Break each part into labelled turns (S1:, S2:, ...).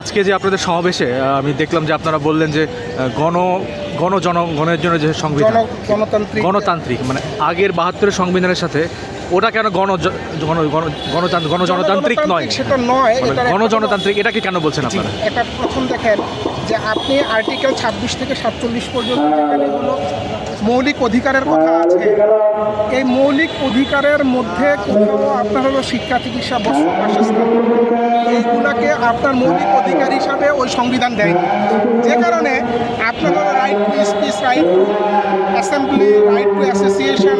S1: আজকে যে আপনাদের সমাবেশে আমি দেখলাম যে আপনারা বললেন যে জনগণের জন্য যে সংবিধান গণতান্ত্রিক মানে আগের ৭২-এর সংবিধানের সাথে ওটা কেন গণজনতান্ত্রিক নয়,
S2: সেটা নয়,
S1: গণজনতান্ত্রিক এটাকে কেন বলছেন আপনারা?
S2: এটা প্রথম দেখেন যে আপনি আর্টিকেল ২৬ থেকে ৪৭ পর্যন্ত যেখানে হলো মৌলিক অধিকারের কথা আছে, এই মৌলিক অধিকারের মধ্যে কোথাও আপনার হলো শিক্ষা, চিকিৎসা, বস্ত্র, বাসস্থান এইগুলাকে আপনার মৌলিক অধিকার হিসাবে ওই সংবিধান দেয়, যে কারণে আপনার right to speech, right two assembly, right two association,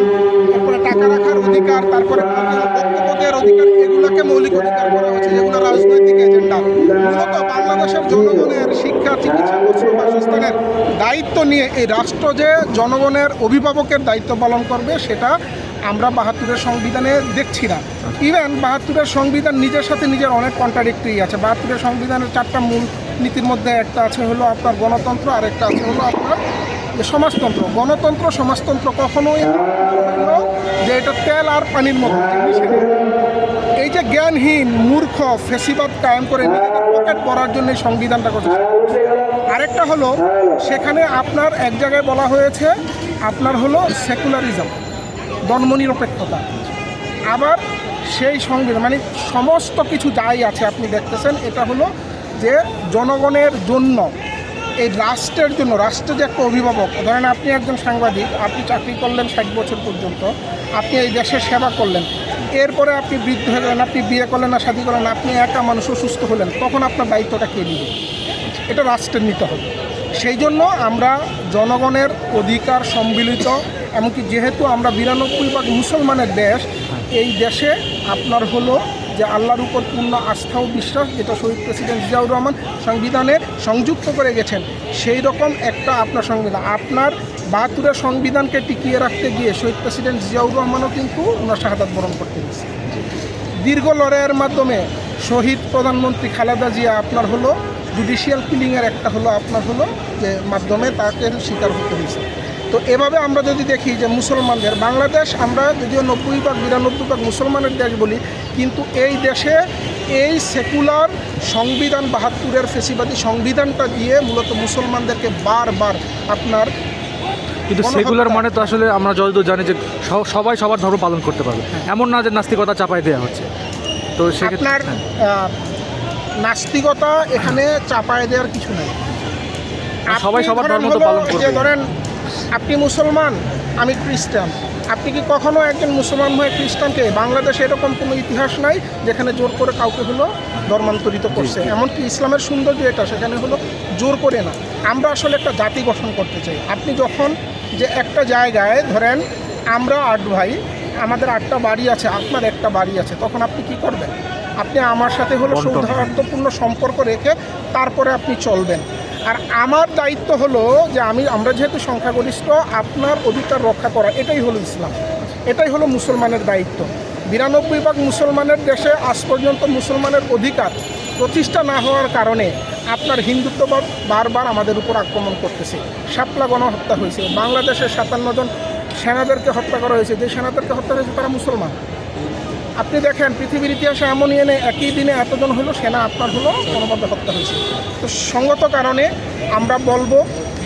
S2: তারপরে টাকা রাখার অধিকার, তারপরে বক্তব্য দেওয়ার অধিকার, এগুলোকে মৌলিক অধিকার করা হচ্ছে, যেগুলো রাজনৈতিক এজেন্ডা। মূলত বাংলাদেশের জনগণের শিক্ষা, চিকিৎসা, বস্ত্র, বাসস্থানের দায়িত্ব নিয়ে এই রাষ্ট্র যে জনগণের অভিভাবকের দায়িত্ব পালন করবে, সেটা আমরা ৭২-এর সংবিধানে দেখছি না। ইভেন ৭২-এর সংবিধান নিজের সাথে নিজের অনেক কন্ট্রাডিক্টরি আছে। ৭২-এর সংবিধানের ৪টা মূল নীতির মধ্যে একটা আছে হলো আপনার গণতন্ত্র, আর একটা আছে হলো আপনার সমাজতন্ত্র। গণতন্ত্র, সমাজতন্ত্র কখনোই হলো যে এটা তেল আর পানির মধ্যে এই যে জ্ঞানহীন মূর্খ ফেসিবাদ কায়েম করে নিজেদের পকেট ভরার জন্য এই সংবিধানটা করছে। আরেকটা হলো সেখানে আপনার এক জায়গায় বলা হয়েছে আপনার হলো সেকুলারিজম, ধর্মনিরপেক্ষতা। আবার সেই সংবিধান মানে সমস্ত কিছু যাই আছে আপনি দেখতেছেন, এটা হলো যে জনগণের জন্য, এই রাষ্ট্রের জন্য। রাষ্ট্র যে একটা অভিভাবক, ধরেন আপনি একজন সাংবাদিক, আপনি চাকরি করলেন ৬০ বছর পর্যন্ত, আপনি এই দেশের সেবা করলেন, এরপরে আপনি বৃদ্ধ হয়ে গেলেন, আপনি বিয়ে করলেন না, শাদী করলেন, আপনি একা মানুষ অসুস্থ হলেন, তখন আপনার দায়িত্বটা কে নেবে? এটা রাষ্ট্রের নিতে হবে। সেই জন্য আমরা জনগণের অধিকার সম্মিলিত, এমনকি যেহেতু আমরা ৯২% মুসলমানের দেশ, এই দেশে আপনার হলো যে আল্লাহর উপর পূর্ণ আস্থা ও বিশ্বাস, যেটা শহীদ প্রেসিডেন্ট জিয়াউর রহমান সংবিধানে সংযুক্ত করে গেছেন, সেই রকম একটা আপনার সংবিধান। আপনার ৭২-এর সংবিধানকে টিকিয়ে রাখতে গিয়ে শহীদ প্রেসিডেন্ট জিয়াউর রহমানও কিন্তু ওনার শাহাদাত বরণ করতে গেছে। দীর্ঘ লড়াইয়ের মাধ্যমে শহীদ প্রধানমন্ত্রী খালেদা জিয়া আপনার হলো জুডিশিয়াল কিলিংয়ের একটা হলো আপনার হলো যে মাধ্যমে তাকে স্বীকার করতে হয়েছে। তো এভাবে আমরা যদি দেখি যে মুসলমানদের বাংলাদেশ, আমরা যদিও ৯০-৯২% মুসলমানের দেশ বলি, কিন্তু এই দেশে এই সেকুলার সংবিধান ৭২-এর ফেসিবাদী সংবিধানটা দিয়ে মূলত মুসলমানদেরকে বারবার আপনার,
S1: কিন্তু সেকুলার মানে তো আসলে আমরা যতদূর জানি যে সবাই সবার ধর্ম পালন করতে পারবে, এমন না যে নাস্তিকতা চাপাই দেওয়া হচ্ছে। তো
S2: আপনার নাস্তিকতা এখানে চাপায় দেওয়ার কিছু নেই,
S1: সবাই সবার ধর্ম তো পালন করবে।
S2: ধরেন আপনি মুসলমান, আমি খ্রিস্টান, আপনি কি কখনো একজন মুসলমান হয়ে খ্রিস্টানকে, বাংলাদেশে এরকম কোনো ইতিহাস নাই যেখানে জোর করে কাউকে হলো ধর্মান্তরিত করছে। এমনকি ইসলামের সৌন্দর্য এটা, সেখানে হলো জোর করে না। আমরা আসলে একটা জাতি গঠন করতে চাই। আপনি যখন যে একটা জায়গায় ধরেন আমরা ৮ ভাই, আমাদের ৮টা বাড়ি আছে, আপনার একটা বাড়ি আছে, তখন আপনি কি করবেন? আপনি আমার সাথে হলো সৌহার্দ্যপূর্ণ সম্পর্ক রেখে তারপরে আপনি চলবেন। আর আমার দায়িত্ব হলো যে আমরা যেহেতু সংখ্যাগরিষ্ঠ, আপনার অধিকার রক্ষা করা, এটাই হলো ইসলাম, এটাই হলো মুসলমানের দায়িত্ব। ৯২% মুসলমানের দেশে আজ পর্যন্ত মুসলমানের অধিকার প্রতিষ্ঠা না হওয়ার কারণে আপনার হিন্দুত্ববাদ বারবার আমাদের উপর আক্রমণ করতেছে। শাপলা গণহত্যা হয়েছে, বাংলাদেশে ৫৭ জন সেনাদেরকে হত্যা করা হয়েছে, যে সেনাদেরকে হত্যা হয়েছে তারা মুসলমান। আপনি দেখেন পৃথিবীর ইতিহাসে এমনই একই দিনে এতজন হলো সেনা আপনার হলো কোনোভাবে হত্যা হয়েছে। তো সঙ্গত কারণে আমরা বলবো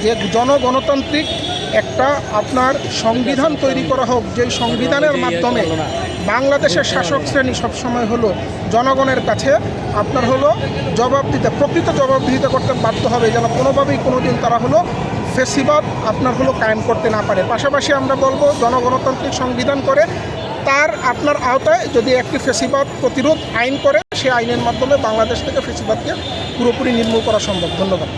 S2: যে জনগণতান্ত্রিক একটা আপনার সংবিধান তৈরি করা হোক, যেই সংবিধানের মাধ্যমে বাংলাদেশের শাসক শ্রেণী সবসময় হলো জনগণের কাছে আপনার হলো প্রকৃত জবাবদিহিতা করতে বাধ্য হবে, যেন কোনোভাবেই কোনোদিন তারা হলো ফেসিবাদ আপনার হলো কায়েম করতে না পারে। পাশাপাশি আমরা বলবো জনগণতান্ত্রিক সংবিধান করে তার আপনার আওতায় যদি একটি ফেসিবাদ প্রতিরোধ আইন করে, সেই আইনের মাধ্যমে বাংলাদেশ থেকে ফেসিবাদকে পুরোপুরি নির্মূল করা সম্ভব। ধন্যবাদ।